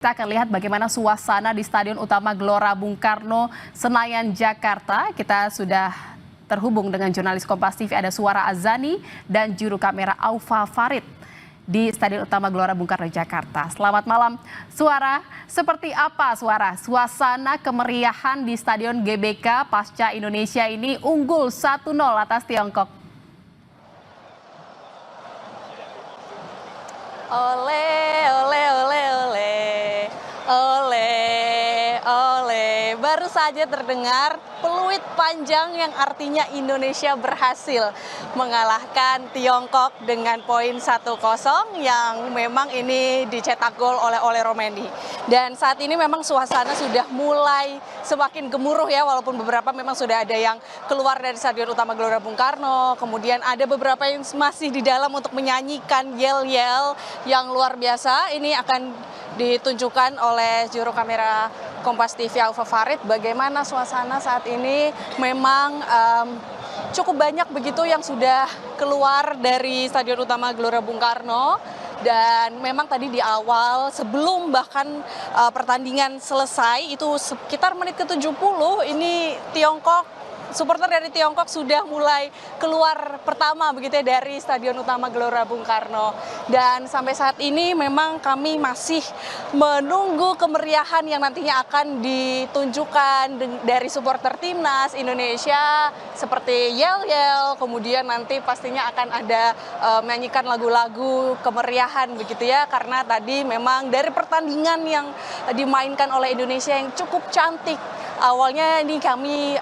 Kita akan lihat bagaimana suasana di Stadion Utama Gelora Bung Karno, Senayan, Jakarta. Kita sudah terhubung dengan jurnalis Kompas TV, ada Suara Azani dan juru kamera Aufa Farid di Stadion Utama Gelora Bung Karno, Jakarta. Selamat malam, Suara. Seperti apa, Suara, suasana kemeriahan di Stadion GBK pasca Indonesia ini unggul 1-0 atas Tiongkok? Ole, ole, ole, ole, ole, ole. Baru saja terdengar peluit panjang yang artinya Indonesia berhasil mengalahkan Tiongkok dengan poin 1-0 yang memang ini dicetak gol oleh Romeni. Dan saat ini memang suasana sudah mulai semakin gemuruh ya, walaupun beberapa memang sudah ada yang keluar dari Stadion Utama Gelora Bung Karno, kemudian ada beberapa yang masih di dalam untuk menyanyikan yel-yel yang luar biasa. Ini akan ditunjukkan oleh juru kamera Kompas TV Aufa Farid bagaimana suasana saat ini. Memang cukup banyak begitu yang sudah keluar dari Stadion Utama Gelora Bung Karno. Dan memang tadi di awal sebelum bahkan pertandingan selesai itu sekitar menit ke-70 ini supporter dari Tiongkok sudah mulai keluar pertama begitu ya dari Stadion Utama Gelora Bung Karno. Dan sampai saat ini memang kami masih menunggu kemeriahan yang nantinya akan ditunjukkan dari supporter timnas Indonesia seperti yel-yel, kemudian nanti pastinya akan ada menyanyikan lagu-lagu kemeriahan begitu ya, karena tadi memang dari pertandingan yang dimainkan oleh Indonesia yang cukup cantik. Awalnya ini kami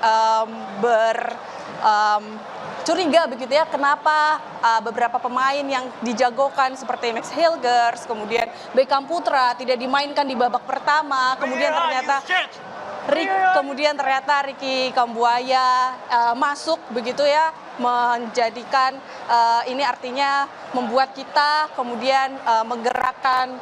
curiga begitu ya, kenapa beberapa pemain yang dijagokan seperti Max Hilgers, kemudian Beckham Putra tidak dimainkan di babak pertama, kemudian ternyata Ricky Kambuaya masuk begitu ya, menjadikan ini artinya membuat kita kemudian menggerakkan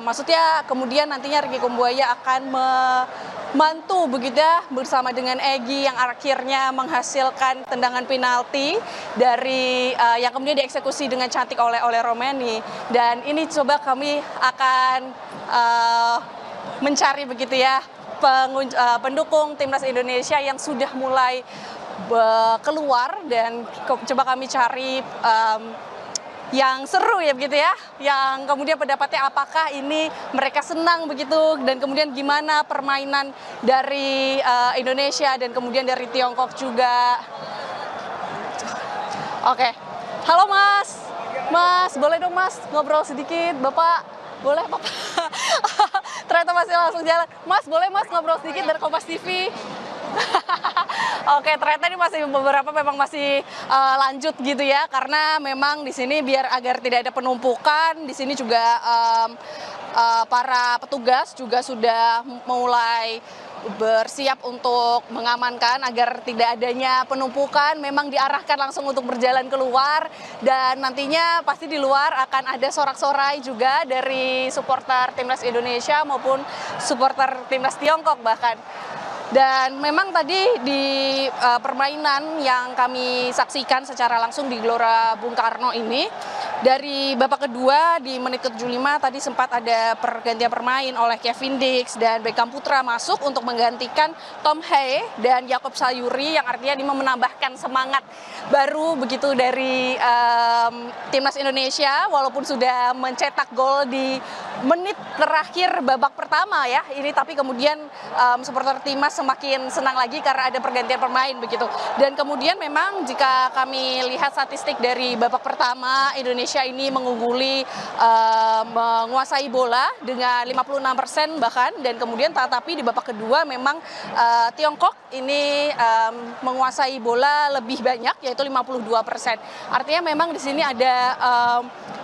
maksudnya kemudian nantinya Ricky Kambuaya akan membantu begitu ya bersama dengan Egy yang akhirnya menghasilkan tendangan penalti dari yang kemudian dieksekusi dengan cantik oleh Romeni. Dan ini coba kami akan mencari begitu ya pendukung timnas Indonesia yang sudah mulai keluar, dan coba kami cari yang seru ya begitu ya, yang kemudian pendapatnya apakah ini mereka senang begitu, dan kemudian gimana permainan dari Indonesia dan kemudian dari Tiongkok juga. Oke, halo Mas, boleh dong Mas ngobrol sedikit, Bapak, boleh Bapak? Ternyata masih langsung jalan. Mas, boleh Mas ngobrol sedikit dari Kompas TV? Oke, ternyata ini masih beberapa memang masih lanjut gitu ya, karena memang di sini biar agar tidak ada penumpukan, di sini juga para petugas juga sudah mulai bersiap untuk mengamankan agar tidak adanya penumpukan. Memang diarahkan langsung untuk berjalan keluar, dan nantinya pasti di luar akan ada sorak-sorai juga dari supporter timnas Indonesia maupun supporter timnas Tiongkok bahkan. Dan memang tadi di permainan yang kami saksikan secara langsung di Gelora Bung Karno ini, dari babak kedua di menit ke-75 tadi sempat ada pergantian permain oleh Kevin Dix dan Beckham Putra masuk untuk menggantikan Tom Hae dan Yakob Sayuri, yang artinya ini menambahkan semangat baru begitu dari timnas Indonesia, walaupun sudah mencetak gol di menit terakhir babak pertama ya ini, tapi kemudian supporter timnas semakin senang lagi karena ada pergantian pemain begitu. Dan kemudian memang jika kami lihat statistik dari babak pertama, Indonesia ini mengungguli menguasai bola dengan 56% bahkan, dan kemudian tetapi di babak kedua memang Tiongkok ini menguasai bola lebih banyak yaitu 52%. Artinya memang di sini ada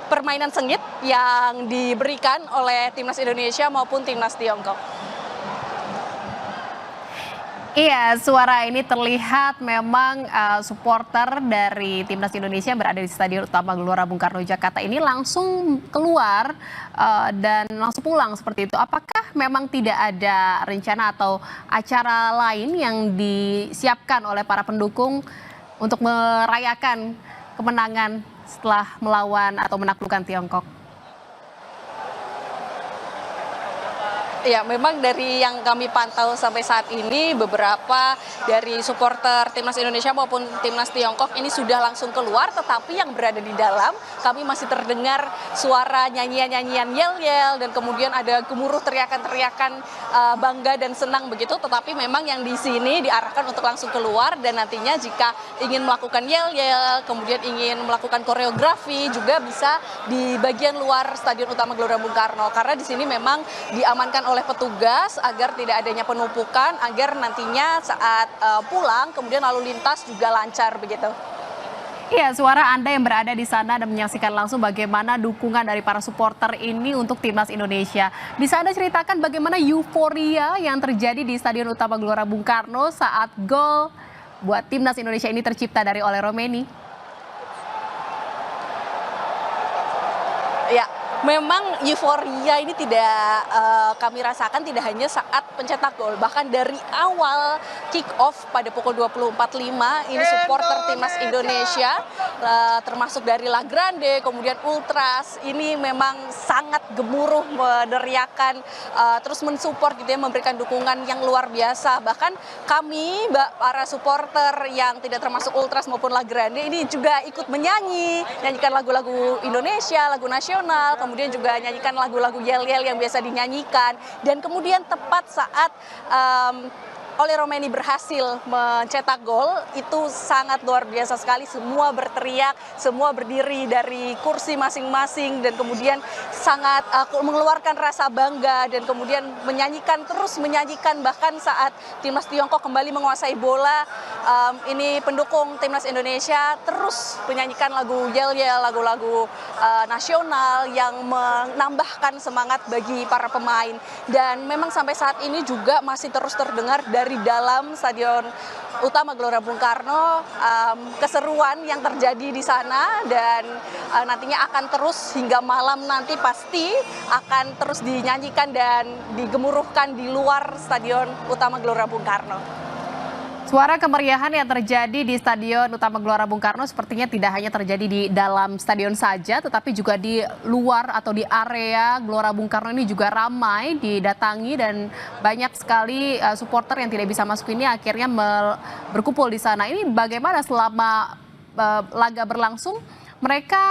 permainan sengit yang diberikan oleh timnas Indonesia maupun timnas Tiongkok. Iya, Suara, ini terlihat memang supporter dari timnas Indonesia yang berada di Stadion Utama Gelora Bung Karno, Jakarta ini langsung keluar dan langsung pulang seperti itu. Apakah memang tidak ada rencana atau acara lain yang disiapkan oleh para pendukung untuk merayakan kemenangan setelah melawan atau menaklukkan Tiongkok? Ya, memang dari yang kami pantau sampai saat ini, beberapa dari supporter Timnas Indonesia maupun Timnas Tiongkok ini sudah langsung keluar, tetapi yang berada di dalam, kami masih terdengar suara nyanyian-nyanyian yel-yel, dan kemudian ada gemuruh teriakan-teriakan bangga dan senang begitu, tetapi memang yang di sini diarahkan untuk langsung keluar, dan nantinya jika ingin melakukan yel-yel, kemudian ingin melakukan koreografi, juga bisa di bagian luar Stadion Utama Gelora Bung Karno, karena di sini memang diamankan oleh petugas agar tidak adanya penumpukan, agar nantinya saat pulang kemudian lalu lintas juga lancar begitu. Iya, suara Anda yang berada di sana dan menyaksikan langsung bagaimana dukungan dari para supporter ini untuk Timnas Indonesia. Bisa Anda ceritakan bagaimana euforia yang terjadi di Stadion Utama Gelora Bung Karno saat gol buat Timnas Indonesia ini tercipta dari Ole Romeni? Ya, memang euforia ini tidak kami rasakan tidak hanya saat pencetak gol, bahkan dari awal kick off pada pukul 20.45 ini supporter Timnas Indonesia termasuk dari La Grande, kemudian Ultras ini memang sangat gemuruh meneriakan, terus mensupport gitu ya, memberikan dukungan yang luar biasa. Bahkan kami para supporter yang tidak termasuk Ultras maupun La Grande ini juga ikut nyanyikan lagu-lagu Indonesia, lagu nasional, kemudian juga nyanyikan lagu-lagu yel-yel yang biasa dinyanyikan, dan kemudian tepat saat Ole Romeni berhasil mencetak gol, itu sangat luar biasa sekali. Semua berteriak, semua berdiri dari kursi masing-masing, dan kemudian sangat mengeluarkan rasa bangga, dan kemudian terus menyanyikan bahkan saat Timnas Tiongkok kembali menguasai bola. Ini pendukung Timnas Indonesia terus menyanyikan lagu yel-yel, lagu-lagu nasional yang menambahkan semangat bagi para pemain. Dan memang sampai saat ini juga masih terus terdengar dari dalam Stadion Utama Gelora Bung Karno keseruan yang terjadi di sana, dan nantinya akan terus hingga malam nanti pasti akan terus dinyanyikan dan digemuruhkan di luar Stadion Utama Gelora Bung Karno. Suara kemeriahan yang terjadi di Stadion Utama Gelora Bung Karno sepertinya tidak hanya terjadi di dalam stadion saja, tetapi juga di luar atau di area Gelora Bung Karno ini juga ramai didatangi, dan banyak sekali supporter yang tidak bisa masuk ini akhirnya berkumpul di sana. Ini bagaimana selama laga berlangsung? Mereka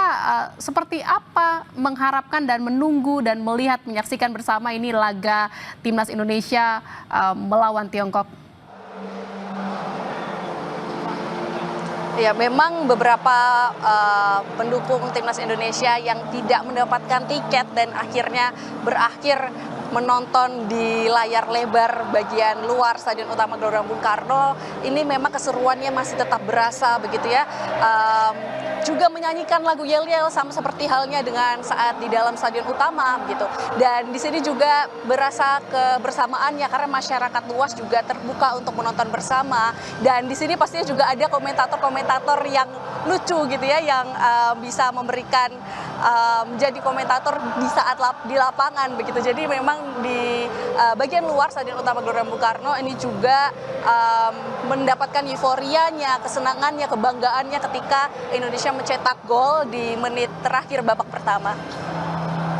seperti apa mengharapkan dan menunggu dan melihat, menyaksikan bersama ini laga Timnas Indonesia melawan Tiongkok? Ya, memang beberapa pendukung Timnas Indonesia yang tidak mendapatkan tiket dan akhirnya berakhir menonton di layar lebar bagian luar Stadion Utama Gelora Bung Karno, ini memang keseruannya masih tetap berasa begitu ya. Juga menyanyikan lagu yel-yel sama seperti halnya dengan saat di dalam stadion utama gitu. Dan di sini juga berasa kebersamaannya karena masyarakat luas juga terbuka untuk menonton bersama. Dan di sini pastinya juga ada komentator-komentator yang lucu gitu ya, yang bisa memberikan menjadi komentator di saat di lapangan begitu. Jadi memang di bagian luar Stadion Utama Gelora Bung Karno ini juga mendapatkan euforianya, kesenangannya, kebanggaannya ketika Indonesia mencetak gol di menit terakhir babak pertama.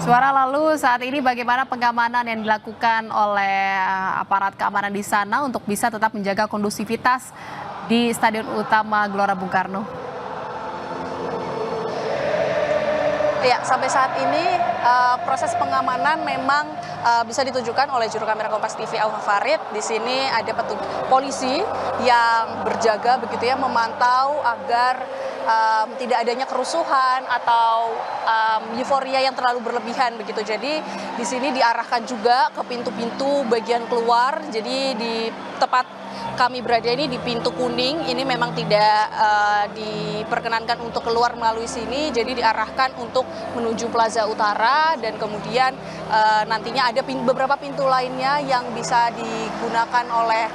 Suara, lalu saat ini bagaimana pengamanan yang dilakukan oleh aparat keamanan di sana untuk bisa tetap menjaga kondusivitas di Stadion Utama Gelora Bung Karno? Ya, sampai saat ini proses pengamanan memang bisa ditujukan oleh juru kamera Kompas TV Aufa Farid. Di sini ada polisi yang berjaga begitu ya, memantau agar tidak adanya kerusuhan atau euforia yang terlalu berlebihan begitu. Jadi di sini diarahkan juga ke pintu-pintu bagian keluar. Jadi di tepat kami berada ini di pintu kuning, ini memang tidak diperkenankan untuk keluar melalui sini, jadi diarahkan untuk menuju Plaza Utara, dan kemudian nantinya ada beberapa pintu lainnya yang bisa digunakan oleh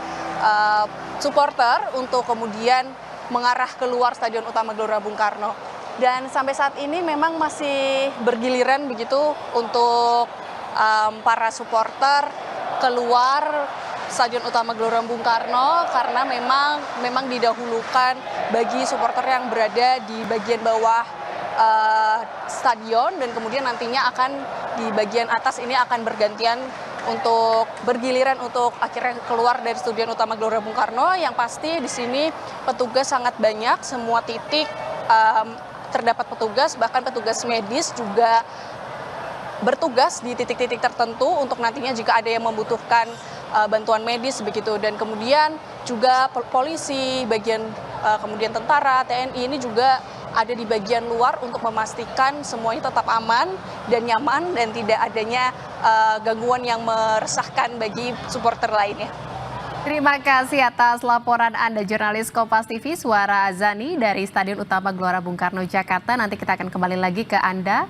supporter untuk kemudian mengarah keluar Stadion Utama Gelora Bung Karno. Dan sampai saat ini memang masih bergiliran begitu untuk para supporter keluar Stadion Utama Gelora Bung Karno, karena memang didahulukan bagi supporter yang berada di bagian bawah stadion, dan kemudian nantinya akan di bagian atas ini akan bergantian untuk bergiliran untuk akhirnya keluar dari Stadion Utama Gelora Bung Karno. Yang pasti di sini petugas sangat banyak, semua titik terdapat petugas, bahkan petugas medis juga bertugas di titik-titik tertentu untuk nantinya jika ada yang membutuhkan bantuan medis begitu. Dan kemudian juga polisi, kemudian tentara, TNI ini juga ada di bagian luar untuk memastikan semuanya tetap aman dan nyaman dan tidak adanya gangguan yang meresahkan bagi supporter lainnya. Terima kasih atas laporan Anda, jurnalis Kompas TV Suara Azani dari Stadion Utama Gelora Bung Karno, Jakarta. Nanti kita akan kembali lagi ke Anda